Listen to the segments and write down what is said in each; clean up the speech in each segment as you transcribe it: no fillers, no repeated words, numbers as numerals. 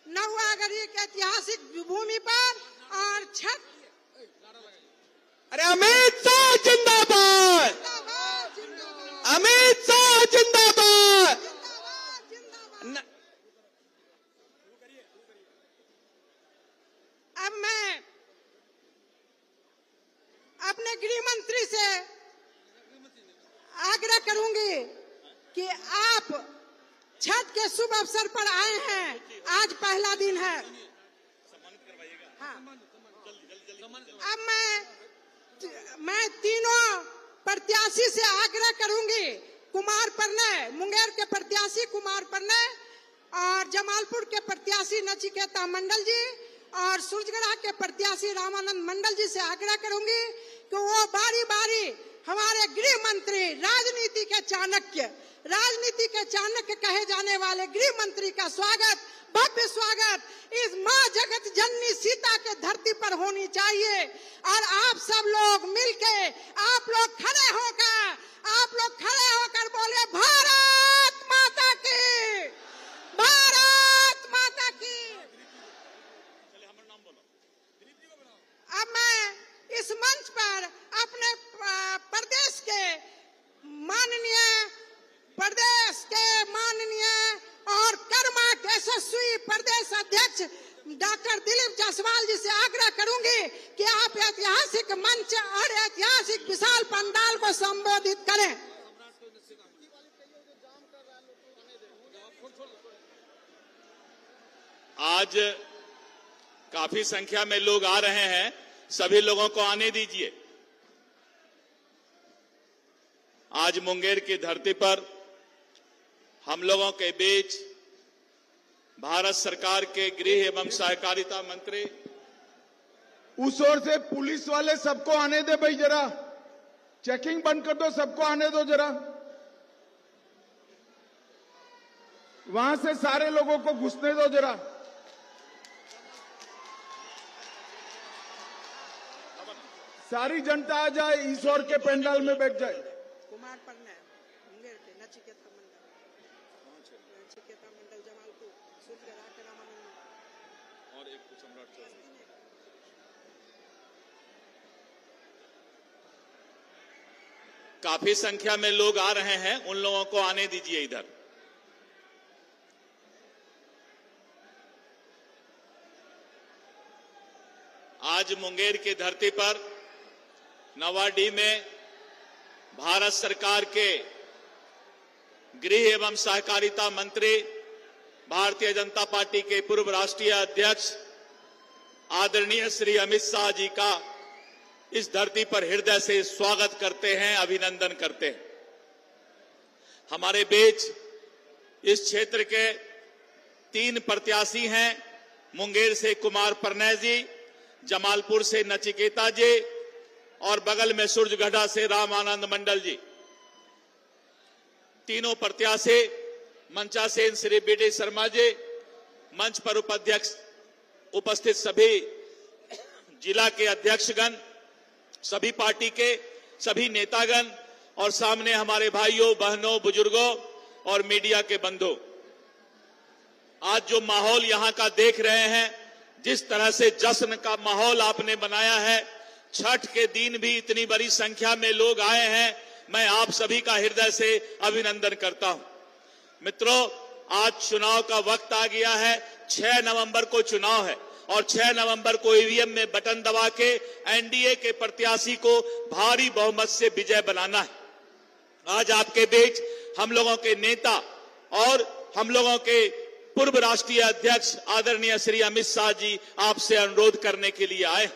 नौवागढ़ी के ऐतिहासिक भूमि पर और छठ। अरे अमित शाह जिंदाबाद, अमित शाह जिंदाबाद। अब मैं अपने गृह मंत्री से आग्रह करूंगी कि आप छठ के शुभ अवसर पर आए हैं, आज पहला दिन है। हाँ। अब मैं तीनों प्रत्याशी से आग्रह करूंगी, कुमार परने, मुंगेर के प्रत्याशी कुमार परने और जमालपुर के प्रत्याशी नचिकेता मंडल जी और सूरजगढ़ के प्रत्याशी रामानंद मंडल जी से आग्रह करूंगी कि वो बारी बारी हमारे गृह मंत्री, राजनीति के चाणक्य कहे जाने वाले गृह मंत्री का स्वागत, भव्य स्वागत इस माँ जगत जननी सीता के धरती पर होनी चाहिए। और आप सब लोग मिलके, आप लोग खड़े होकर बोले भारत माता की, भारत माता की। अब मैं इस मंच पर अपने माननीय और कर्मठ यशस्वी प्रदेश अध्यक्ष डॉक्टर दिलीप जायसवाल जी से आग्रह करूंगी कि आप ऐतिहासिक मंच और ऐतिहासिक विशाल पंडाल को संबोधित करें। आज काफी संख्या में लोग आ रहे हैं, सभी लोगों को आने दीजिए। आज मुंगेर की धरती पर हम लोगों के बीच भारत सरकार के गृह एवं सहकारिता मंत्री। उस ओर से पुलिस वाले सबको आने दे भाई, जरा चेकिंग बंद कर दो, सबको आने दो जरा। वहां से सारे लोगों को घुसने दो जरा। सारी जनता आ जाए, इस ओर के पंडाल में बैठ जाए। कुमार परने, मुंगेर के नचिकेता मंडल जमालपुर, सूरजगढ़ के रामानंद और एक सम्राट। काफी संख्या में लोग आ रहे हैं, उन लोगों को आने दीजिए इधर। आज मुंगेर की धरती पर नवाडीह में भारत सरकार के गृह एवं सहकारिता मंत्री, भारतीय जनता पार्टी के पूर्व राष्ट्रीय अध्यक्ष आदरणीय श्री अमित शाह जी का इस धरती पर हृदय से स्वागत करते हैं, अभिनंदन करते हैं। हमारे बीच इस क्षेत्र के 3 प्रत्याशी हैं। मुंगेर से कुमार परने जी, जमालपुर से नचिकेता जी और बगल में सूरजगढ़ से रामानंद मंडल जी। तीनों प्रत्याशी मंचासीन श्री बीडी शर्मा जी, मंच पर उपस्थित सभी जिला के अध्यक्षगण, सभी पार्टी के सभी नेतागण और सामने हमारे भाइयों बहनों बुजुर्गों और मीडिया के बंधु। आज जो माहौल यहां का देख रहे हैं, जिस तरह से जश्न का माहौल आपने बनाया है, छठ के दिन भी इतनी बड़ी संख्या में लोग आए हैं, मैं आप सभी का हृदय से अभिनंदन करता हूं। मित्रों, आज चुनाव का वक्त आ गया है। 6 नवंबर को चुनाव है और 6 नवंबर को ईवीएम में बटन दबा के एनडीए के प्रत्याशी को भारी बहुमत से विजय बनाना है। आज आपके बीच हम लोगों के नेता और हम लोगों के पूर्व राष्ट्रीय अध्यक्ष आदरणीय श्री अमित शाह जी आपसे अनुरोध करने के लिए आए।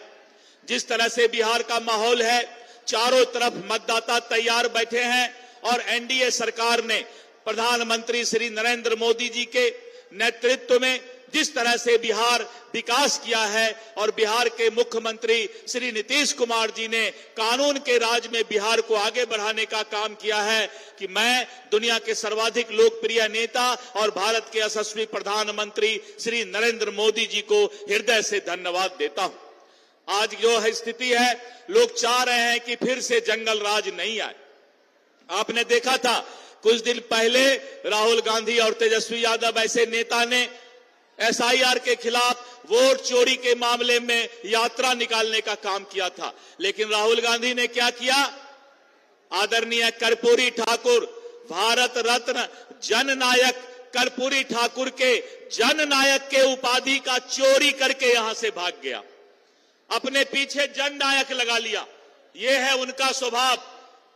जिस तरह से बिहार का माहौल है, चारों तरफ मतदाता तैयार बैठे हैं और एनडीए सरकार ने प्रधानमंत्री श्री नरेंद्र मोदी जी के नेतृत्व में जिस तरह से बिहार विकास किया है और बिहार के मुख्यमंत्री श्री नीतीश कुमार जी ने कानून के राज में बिहार को आगे बढ़ाने का काम किया है, कि मैं दुनिया के सर्वाधिक लोकप्रिय नेता और भारत के यशस्वी प्रधानमंत्री श्री नरेंद्र मोदी जी को हृदय से धन्यवाद देता हूं। आज जो है स्थिति है, लोग चाह रहे हैं कि फिर से जंगल राज नहीं आए। आपने देखा था कुछ दिन पहले राहुल गांधी और तेजस्वी यादव ऐसे नेता ने एसआईआर के खिलाफ, वोट चोरी के मामले में यात्रा निकालने का काम किया था। लेकिन राहुल गांधी ने क्या किया? आदरणीय कर्पूरी ठाकुर, भारत रत्न जननायक कर्पूरी ठाकुर के जननायक के उपाधि का चोरी करके यहां से भाग गया, अपने पीछे जननायक लगा लिया। यह है उनका स्वभाव।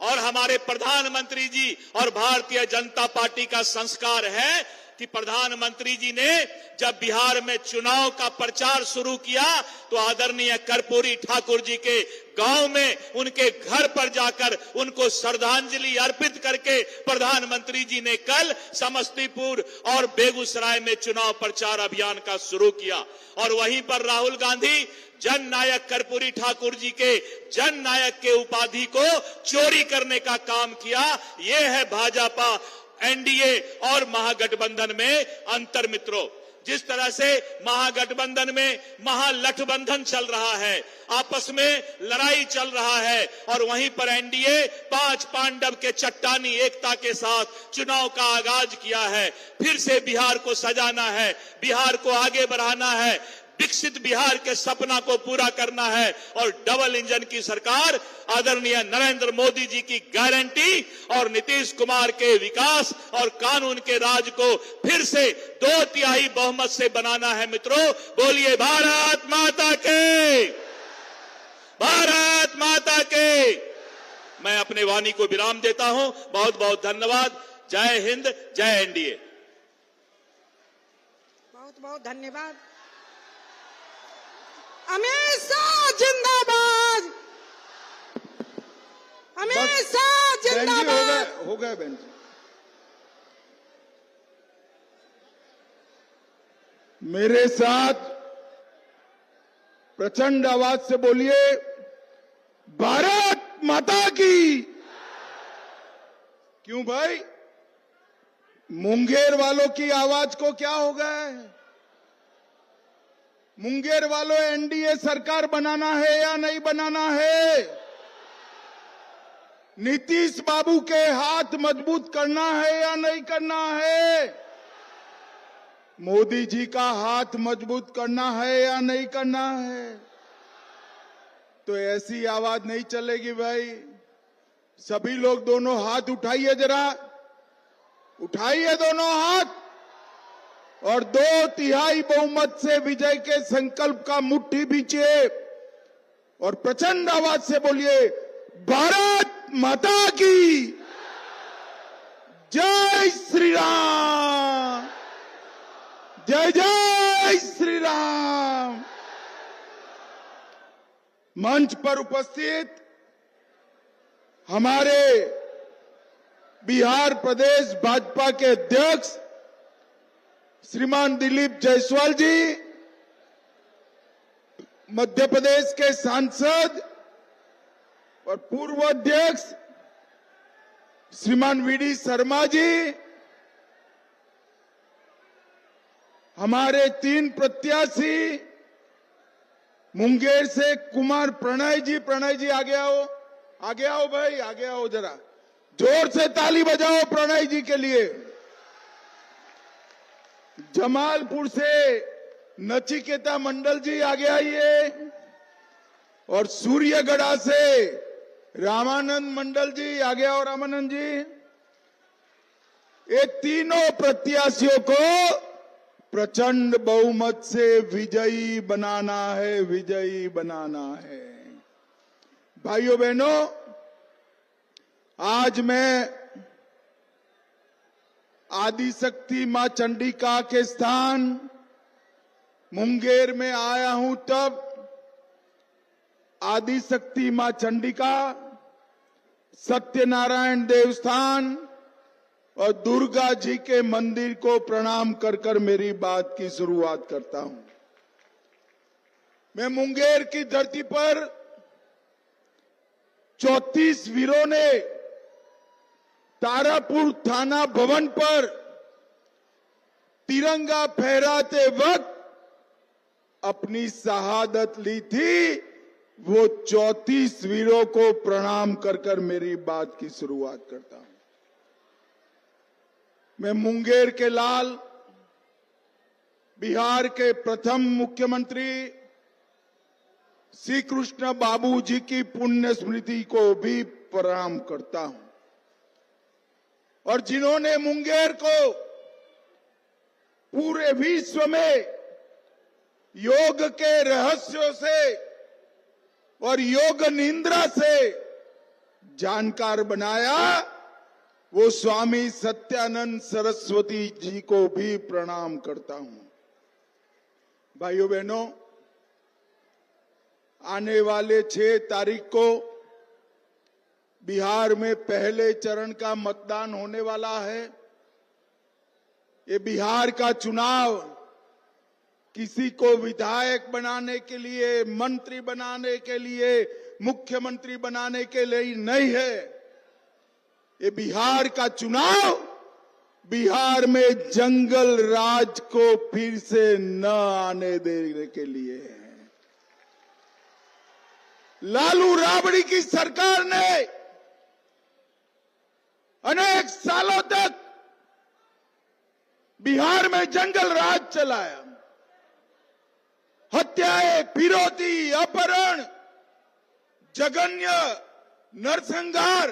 और हमारे प्रधानमंत्री जी और भारतीय जनता पार्टी का संस्कार है कि प्रधानमंत्री जी ने जब बिहार में चुनाव का प्रचार शुरू किया तो आदरणीय कर्पूरी ठाकुर जी के गांव में उनके घर पर जाकर उनको श्रद्धांजलि अर्पित करके प्रधानमंत्री जी ने कल समस्तीपुर और बेगूसराय में चुनाव प्रचार अभियान का शुरू किया। और वहीं पर राहुल गांधी जन नायक कर्पूरी ठाकुर जी के जन नायक के उपाधि को चोरी करने का काम किया। यह है भाजपा, एनडीए और महागठबंधन में अंतर। मित्रों, जिस तरह से महागठबंधन में महागठबंधन चल रहा है, आपस में लड़ाई चल रहा है, और वहीं पर एनडीए 5 पांडव के चट्टानी एकता के साथ चुनाव का आगाज किया है। फिर से बिहार को सजाना है, बिहार को आगे बढ़ाना है, विकसित बिहार के सपना को पूरा करना है और डबल इंजन की सरकार आदरणीय नरेंद्र मोदी जी की गारंटी और नीतीश कुमार के विकास और कानून के राज को फिर से 2/3 बहुमत से बनाना है। मित्रों, बोलिए भारत माता के, भारत माता के। मैं अपने वाणी को विराम देता हूं। बहुत बहुत धन्यवाद। जय हिंद, जय एनडीए। बहुत बहुत धन्यवाद। अमित शाह जिंदाबाद, अमित शाह जिंदाबाद। हो गए बहन जी। मेरे साथ प्रचंड आवाज से बोलिए, भारत माता की। क्यों भाई, मुंगेर वालों की आवाज को क्या हो गया है? मुंगेर वालों, एनडीए सरकार बनाना है या नहीं बनाना है? नीतीश बाबू के हाथ मजबूत करना है या नहीं करना है? मोदी जी का हाथ मजबूत करना है या नहीं करना है? तो ऐसी आवाज नहीं चलेगी भाई। सभी लोग दोनों हाथ उठाइए, जरा उठाइए दोनों हाथ, और 2/3 बहुमत से विजय के संकल्प का मुट्ठी बीचिए और प्रचंड आवाज से बोलिए, भारत माता की जय श्री राम, जय जय श्री राम। मंच पर उपस्थित हमारे बिहार प्रदेश भाजपा के अध्यक्ष श्रीमान दिलीप जायसवाल जी, मध्य प्रदेश के सांसद और पूर्व अध्यक्ष श्रीमान वीडी शर्मा जी, हमारे 3 प्रत्याशी मुंगेर से कुमार प्रणय जी आगे आओ, आगे आओ भाई, आगे आओ, जरा जोर से ताली बजाओ प्रणय जी के लिए। जमालपुर से नचिकेता मंडल जी आगे आइए, और सूर्यगढ़ा से रामानंद मंडल जी आगे आओ। रामानंद जी, ये तीनों प्रत्याशियों को प्रचंड बहुमत से विजयी बनाना है, विजयी बनाना है। भाइयों बहनों, आज मैं आदिशक्ति मां चंडिका के स्थान मुंगेर में आया हूं, तब आदिशक्ति मां चंडिका, सत्यनारायण देवस्थान और दुर्गा जी के मंदिर को प्रणाम कर कर मेरी बात की शुरुआत करता हूं। मैं मुंगेर की धरती पर 34 वीरों ने तारापुर थाना भवन पर तिरंगा फहराते वक्त अपनी शहादत ली थी। वो 34 वीरों को प्रणाम कर कर मेरी बात की शुरुआत करता हूं। मैं मुंगेर के लाल बिहार के प्रथम मुख्यमंत्री श्री कृष्ण बाबू जी की पुण्य स्मृति को भी प्रणाम करता हूं और जिन्होंने मुंगेर को पूरे विश्व में योग के रहस्यों से और योग निंद्रा से जानकार बनाया, वो स्वामी सत्यानंद सरस्वती जी को भी प्रणाम करता हूं। भाइयों बहनों, आने वाले 6 तारीख को बिहार में पहले चरण का मतदान होने वाला है। ये बिहार का चुनाव किसी को विधायक बनाने के लिए, मंत्री बनाने के लिए, मुख्यमंत्री बनाने के लिए नहीं है। ये बिहार का चुनाव बिहार में जंगल राज को फिर से न आने देने के लिए है। लालू राबड़ी की सरकार ने अनेक सालों तक बिहार में जंगल राज चलाया। हत्याएं, फिरौती, अपहरण, जघन्य नरसंहार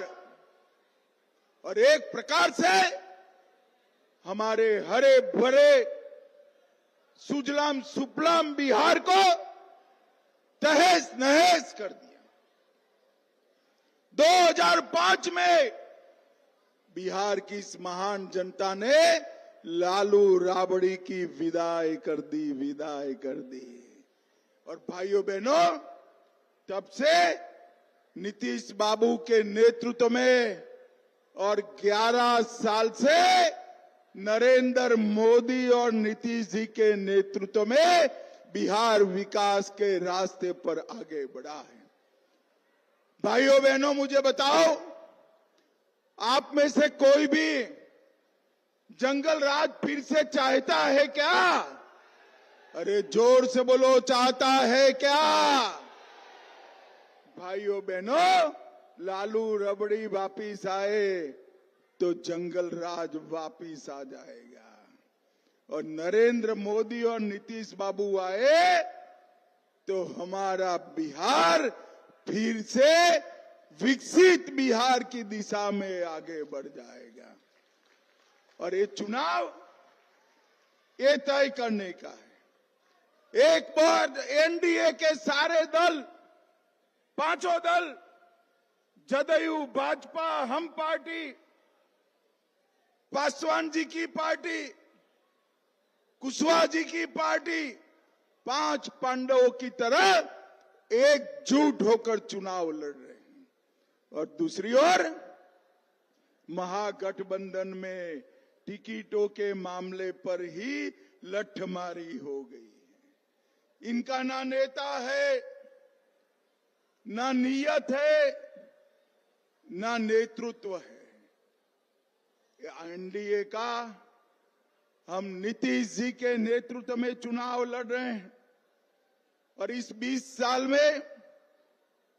और एक प्रकार से हमारे हरे भरे सुजलाम सुफलाम बिहार को तहस नहस कर दिया। 2005 में बिहार की इस महान जनता ने लालू राबड़ी की विदाई कर दी। और भाइयों बहनों, तब से नीतीश बाबू के नेतृत्व में और 11 साल से नरेंद्र मोदी और नीतीश जी के नेतृत्व में बिहार विकास के रास्ते पर आगे बढ़ा है। भाइयों बहनों, मुझे बताओ, आप में से कोई भी जंगल राज फिर से चाहता है क्या? अरे जोर से बोलो, चाहता है क्या? भाइयों बहनों, लालू रबड़ी वापिस आए तो जंगल राज वापिस आ जाएगा और नरेंद्र मोदी और नीतीश बाबू आए तो हमारा बिहार फिर से विकसित बिहार की दिशा में आगे बढ़ जाएगा। और ये चुनाव ये तय करने का है। एक बार एनडीए के सारे दल, 5 दल, जदयू, भाजपा, हम पार्टी, पासवान जी की पार्टी, कुशवाहा जी की पार्टी, 5 पांडवों की तरह एकजुट होकर चुनाव लड़ रहे हैं। और दूसरी ओर महागठबंधन में टिकटों के मामले पर ही लठमारी हो गई है। इनका ना नेता है, ना नियत है, ना नेतृत्व है। एनडीए का हम नीतीश जी के नेतृत्व में चुनाव लड़ रहे हैं और इस 20 साल में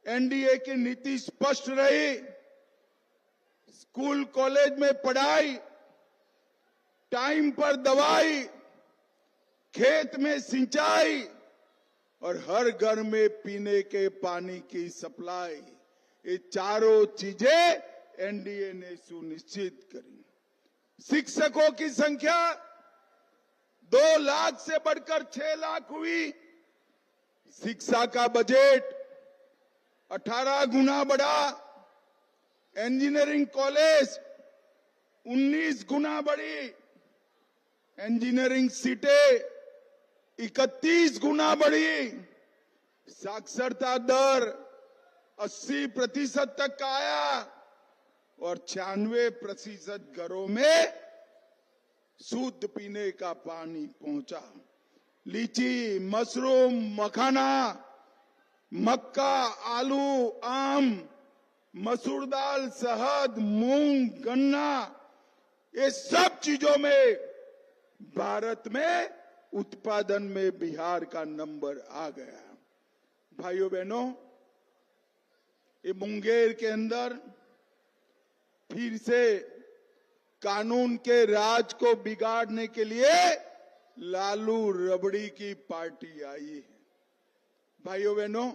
एनडीए की नीति स्पष्ट रही। स्कूल कॉलेज में पढ़ाई, टाइम पर दवाई, खेत में सिंचाई और हर घर में पीने के पानी की सप्लाई, ये चारों चीजें एनडीए ने सुनिश्चित करी। शिक्षकों की संख्या 2 लाख से बढ़कर 6 लाख हुई। शिक्षा का बजट 18 गुना बढ़ा। इंजीनियरिंग कॉलेज 19 गुना बढ़ी। इंजीनियरिंग सीटें 31 गुना बढ़ी। साक्षरता दर 80% तक आया और 96% घरों में शुद्ध पीने का पानी पहुंचा। लीची, मशरूम, मखाना, मक्का, आलू, आम, मसूर दाल, शहद, मूंग, गन्ना, ये सब चीजों में भारत में उत्पादन में बिहार का नंबर आ गया। भाइयों बहनों, ये मुंगेर के अंदर फिर से कानून के राज को बिगाड़ने के लिए लालू रबड़ी की पार्टी आई है। भाइयों बहनों,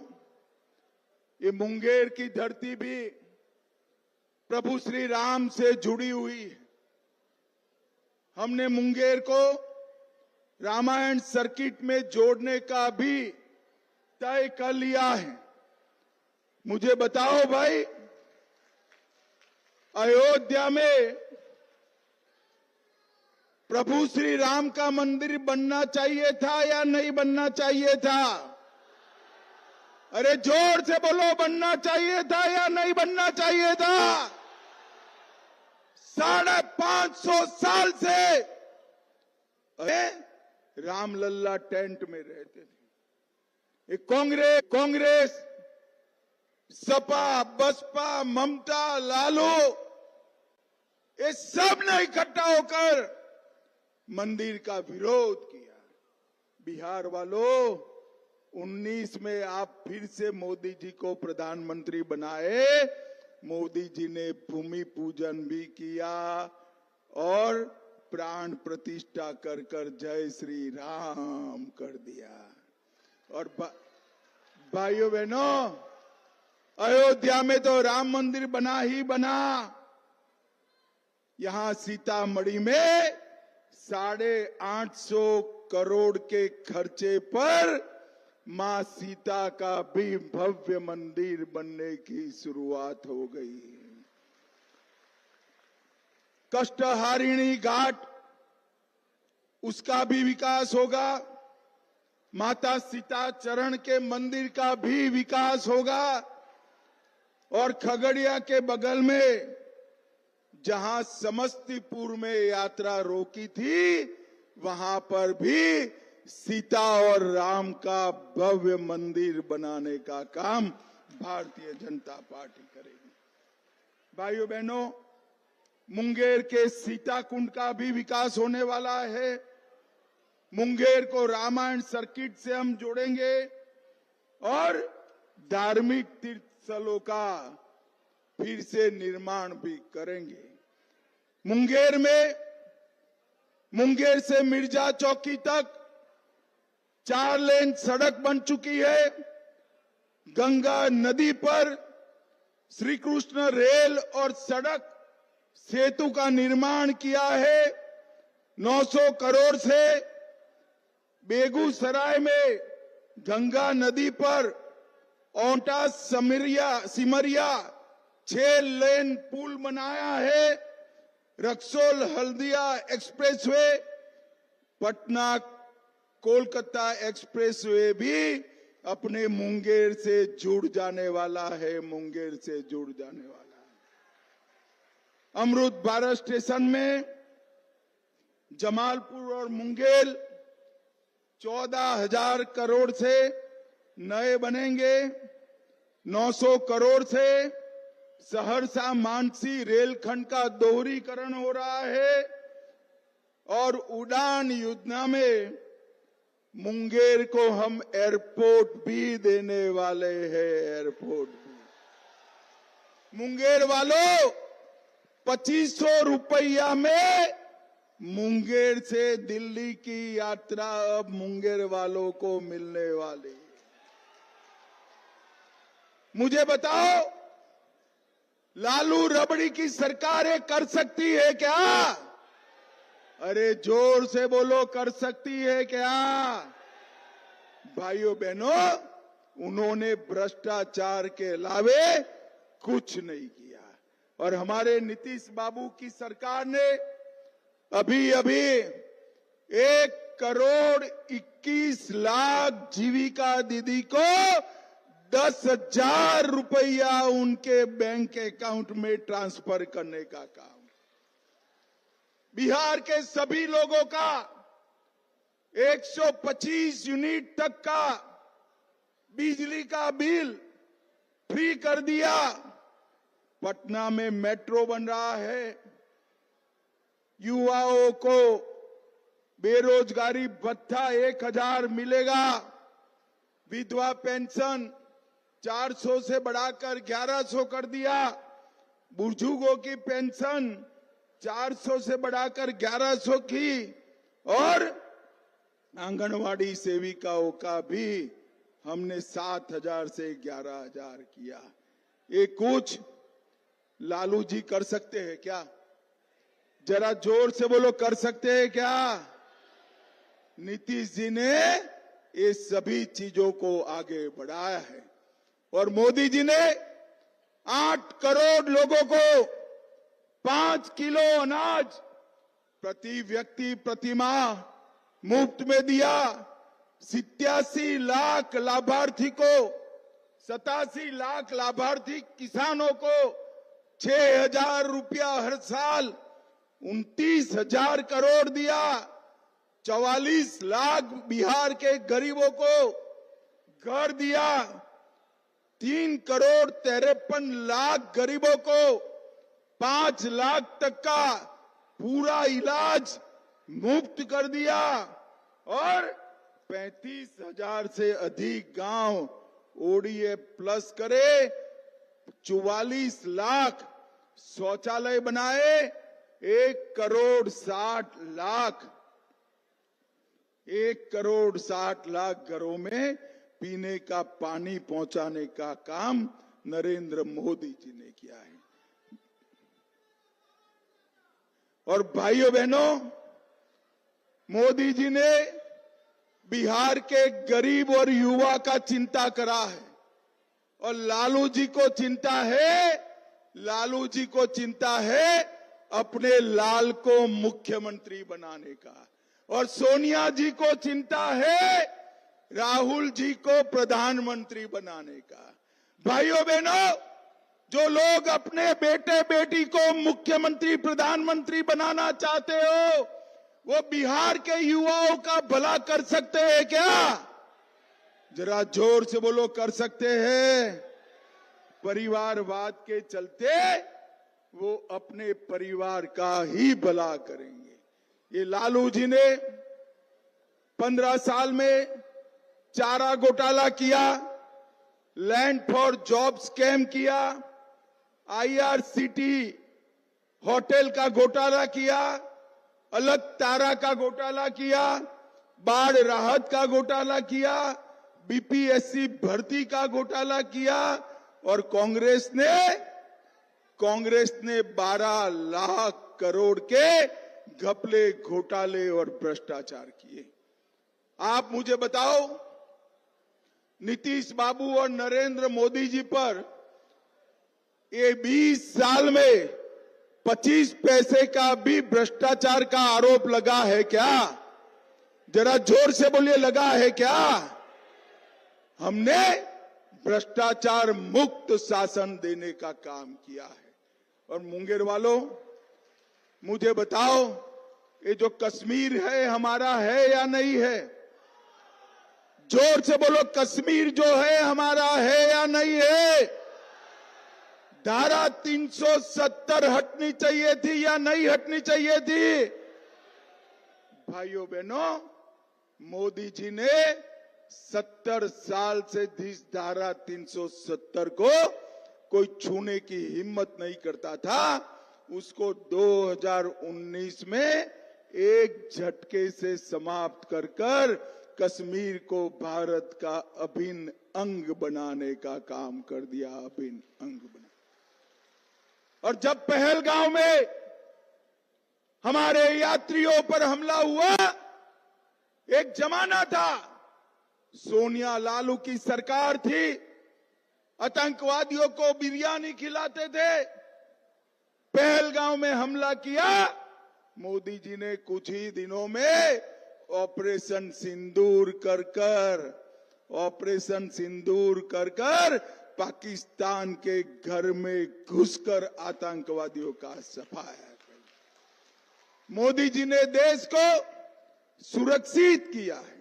ये मुंगेर की धरती भी प्रभु श्री राम से जुड़ी हुई है। हमने मुंगेर को रामायण सर्किट में जोड़ने का भी तय कर लिया है। मुझे बताओ भाई, अयोध्या में प्रभु श्री राम का मंदिर बनना चाहिए था या नहीं बनना चाहिए था? अरे जोर से बोलो, बनना चाहिए था या नहीं बनना चाहिए था? 550 साल से अरे रामलल्ला टेंट में रहते थे। कांग्रेस, सपा, बसपा, ममता, लालू, ये सब ने इकट्ठा होकर मंदिर का विरोध किया। बिहार वालों, 19 में आप फिर से मोदी जी को प्रधानमंत्री बनाए। मोदी जी ने भूमि पूजन भी किया और प्राण प्रतिष्ठा कर कर जय श्री राम कर दिया। और भाइयों बहनों, अयोध्या में तो राम मंदिर बना ही बना। यहां सीतामढ़ी में 850 करोड़ के खर्चे पर मां सीता का भी भव्य मंदिर बनने की शुरुआत हो गई। कष्टहारिणी घाट, उसका भी विकास होगा। माता सीता चरण के मंदिर का भी विकास होगा। और खगड़िया के बगल में जहां समस्तीपुर में यात्रा रोकी थी, वहां पर भी सीता और राम का भव्य मंदिर बनाने का काम भारतीय जनता पार्टी करेगी। भाइयों बहनों, मुंगेर के सीता कुंड का भी विकास होने वाला है। मुंगेर को रामायण सर्किट से हम जोड़ेंगे और धार्मिक तीर्थ स्थलों का फिर से निर्माण भी करेंगे। मुंगेर से मिर्जा चौकी तक 4 लेन सड़क बन चुकी है। गंगा नदी पर श्री कृष्ण रेल और सड़क सेतु का निर्माण किया है 900 करोड़ से। बेगूसराय में गंगा नदी पर ओंटा सिमरिया 6 लेन पुल बनाया है। रक्सौल हल्दिया एक्सप्रेसवे, पटना कोलकाता एक्सप्रेसवे भी अपने मुंगेर से जुड़ जाने वाला है। अमृत भारत स्टेशन में जमालपुर और मुंगेर 14,000 करोड़ से नए बनेंगे। 900 करोड़ से सहरसा मानसी रेलखंड का दोहरीकरण हो रहा है। और उड़ान योजना में मुंगेर को हम एयरपोर्ट भी देने वाले हैं। मुंगेर वालों, 2500 रुपया में मुंगेर से दिल्ली की यात्रा अब मुंगेर वालों को मिलने वाली। मुझे बताओ, लालू रबड़ी की सरकारें कर सकती है क्या? अरे जोर से बोलो, कर सकती है क्या? भाइयों बहनों, उन्होंने भ्रष्टाचार के अलावे कुछ नहीं किया। और हमारे नीतीश बाबू की सरकार ने अभी 1,21,00,000 जीविका दीदी को 10,000 रुपया उनके बैंक अकाउंट में ट्रांसफर करने का काम। बिहार के सभी लोगों का 125 यूनिट तक का बिजली का बिल फ्री कर दिया। पटना में मेट्रो बन रहा है। युवाओं को बेरोजगारी भत्ता 1,000 मिलेगा। विधवा पेंशन 400 से बढ़ाकर 1,100 कर दिया। बुजुर्गों की पेंशन 400 से बढ़ाकर 1,100 की। और आंगनवाड़ी सेविकाओं का भी हमने 7,000 से 11,000 किया। ये कुछ लालू जी कर सकते हैं क्या? जरा जोर से बोलो, कर सकते हैं क्या? नीतीश जी ने ये सभी चीजों को आगे बढ़ाया है और मोदी जी ने 8 करोड़ लोगों को 5 किलो अनाज प्रति व्यक्ति प्रति माह मुफ्त में दिया। 87 लाख लाभार्थी को 87 लाख लाभार्थी किसानों को 6,000 रुपया हर साल 29,000 करोड़ दिया। 44 लाख बिहार के गरीबों को घर दिया। 3 करोड़ 53 लाख गरीबों को 5 लाख तक का पूरा इलाज मुफ्त कर दिया और 35,000 से अधिक गांव ओडीए प्लस करे। 44 लाख शौचालय बनाए। 1 करोड़ 60 लाख घरों में पीने का पानी पहुंचाने का काम नरेंद्र मोदी जी ने किया है। और भाइयों बहनों, मोदी जी ने बिहार के गरीब और युवा का चिंता करा है और लालू जी को चिंता है अपने लाल को मुख्यमंत्री बनाने का और सोनिया जी को चिंता है राहुल जी को प्रधानमंत्री बनाने का। भाइयों बहनों, जो लोग अपने बेटे बेटी को मुख्यमंत्री प्रधानमंत्री बनाना चाहते हो, वो बिहार के युवाओं का भला कर सकते हैं क्या? जरा जोर से बोलो, कर सकते हैं? परिवारवाद के चलते वो अपने परिवार का ही भला करेंगे। ये लालू जी ने 15 साल में चारा घोटाला किया, लैंड फॉर जॉब स्कैम किया, आईआरसीटी होटल का घोटाला किया, अलग तारा का घोटाला किया, बाढ़ राहत का घोटाला किया, बीपीएससी भर्ती का घोटाला किया और कांग्रेस ने 12 लाख करोड़ के घपले घोटाले और भ्रष्टाचार किए। आप मुझे बताओ, नीतीश बाबू और नरेंद्र मोदी जी पर ये 20 साल में 25 पैसे का भी भ्रष्टाचार का आरोप लगा है क्या? जरा जोर से बोलिए, लगा है क्या? हमने भ्रष्टाचार मुक्त शासन देने का काम किया है। और मुंगेर वालों, मुझे बताओ, ये जो कश्मीर है हमारा है या नहीं है? जोर से बोलो, कश्मीर जो है हमारा है या नहीं है? धारा 370 हटनी चाहिए थी या नहीं हटनी चाहिए थी? भाइयों बहनों, मोदी जी ने 70 साल से इस धारा 370 को कोई छूने की हिम्मत नहीं करता था, उसको 2019 में एक झटके से समाप्त कर कश्मीर को भारत का अभिन्न अंग बनाने का काम कर दिया। अभिन्न अंग बना। और जब पहलगांव में हमारे यात्रियों पर हमला हुआ, एक जमाना था, सोनिया लालू की सरकार थी, आतंकवादियों को बिरयानी खिलाते थे। पहलगांव में हमला किया, मोदी जी ने कुछ ही दिनों में ऑपरेशन सिंदूर कर पाकिस्तान के घर में घुसकर आतंकवादियों का सफाया किया। मोदी जी ने देश को सुरक्षित किया है,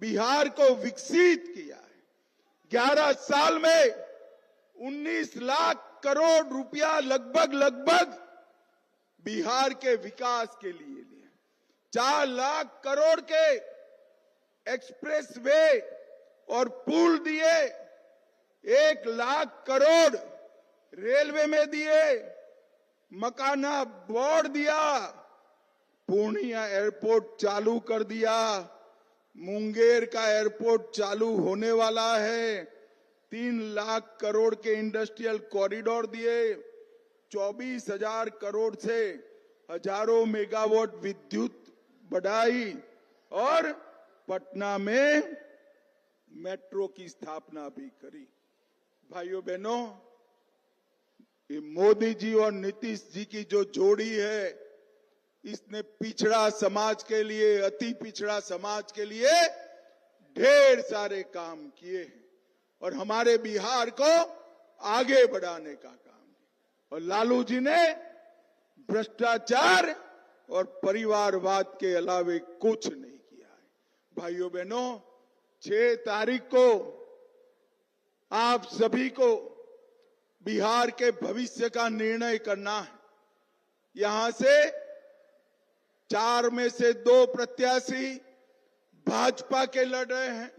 बिहार को विकसित किया है। 11 साल में 19 लाख करोड़ रुपया लगभग बिहार के विकास के लिए लिया। 4 लाख करोड़ के एक्सप्रेस वे और पुल दिए, 1 लाख करोड़ रेलवे में दिए, मकाना बोर्ड दिया, पूर्णिया एयरपोर्ट चालू कर दिया, मुंगेर का एयरपोर्ट चालू होने वाला है। 3 लाख करोड़ के इंडस्ट्रियल कॉरिडोर दिए, 24,000 करोड़ से हजारों मेगावाट विद्युत बढ़ाई और पटना में मेट्रो की स्थापना भी करी। भाइयों बहनों, ये मोदी जी और नीतीश जी की जो जोड़ी है, इसने पिछड़ा समाज के लिए, अति पिछड़ा समाज के लिए ढेर सारे काम किए हैं और हमारे बिहार को आगे बढ़ाने का काम किया। और लालू जी ने भ्रष्टाचार और परिवारवाद के अलावे कुछ नहीं किया है। भाइयों बहनों, 6 तारीख को आप सभी को बिहार के भविष्य का निर्णय करना है। यहां से 4 में से 2 प्रत्याशी भाजपा के लड़ रहे हैं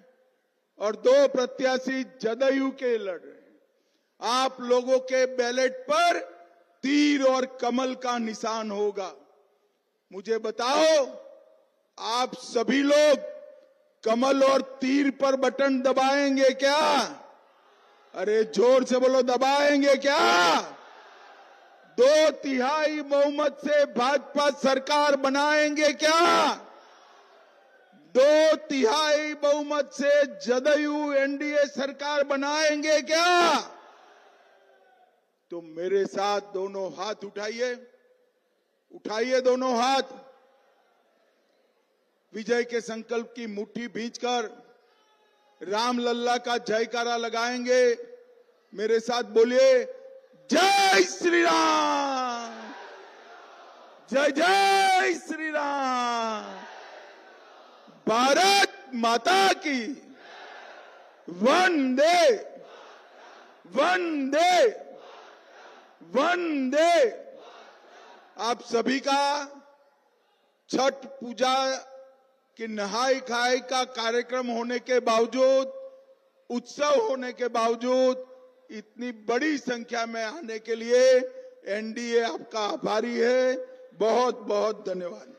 और 2 प्रत्याशी जदयू के लड़ रहे हैं। आप लोगों के बैलेट पर तीर और कमल का निशान होगा। मुझे बताओ, आप सभी लोग कमल और तीर पर बटन दबाएंगे क्या? अरे जोर से बोलो, दबाएंगे क्या? 2/3 बहुमत से भाजपा सरकार बनाएंगे क्या? 2/3 बहुमत से जदयू एनडीए सरकार बनाएंगे क्या? तो मेरे साथ दोनों हाथ उठाइए, उठाइए दोनों हाथ। विजय के संकल्प की मुट्ठी भींचकर राम लल्ला का जयकारा लगाएंगे। मेरे साथ बोलिए, जय श्री राम, जय जय श्री राम, भारत माता की, वंदे वंदे वंदे। आप सभी का छठ पूजा कि नहाई खाई का कार्यक्रम होने के बावजूद, उत्सव होने के बावजूद इतनी बड़ी संख्या में आने के लिए एनडीए आपका आभारी है। बहुत बहुत धन्यवाद।